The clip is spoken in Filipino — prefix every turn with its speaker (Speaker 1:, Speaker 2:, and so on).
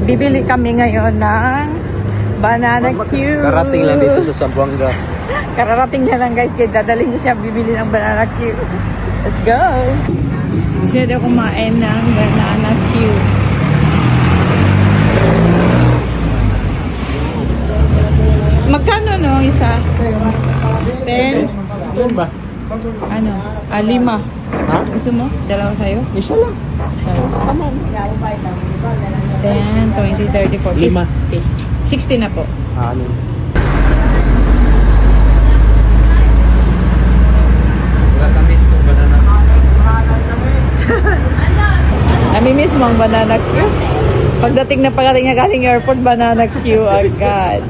Speaker 1: Bibili kami ngayon ng banana cue.
Speaker 2: Karating lang dito sa Zamboanga.
Speaker 1: Kararating niya lang guys, kaya dadalhin ko siya bibili ng banana cue. Let's go! Gusto daw kumain ng banana cue. Magkano no ang isa? 10?
Speaker 2: Yan ba?
Speaker 1: Ano? 5.
Speaker 2: Ha?
Speaker 1: Gusto mo? Dalawa sa'yo?
Speaker 2: Isa lang.
Speaker 1: 10, 20, 30, 40,
Speaker 2: 5.
Speaker 1: 60 na po.
Speaker 2: Ano? Tamis ng banana.
Speaker 1: Nami-miss mo ang banana queue? Pagdating niya galing airport, banana queue agad.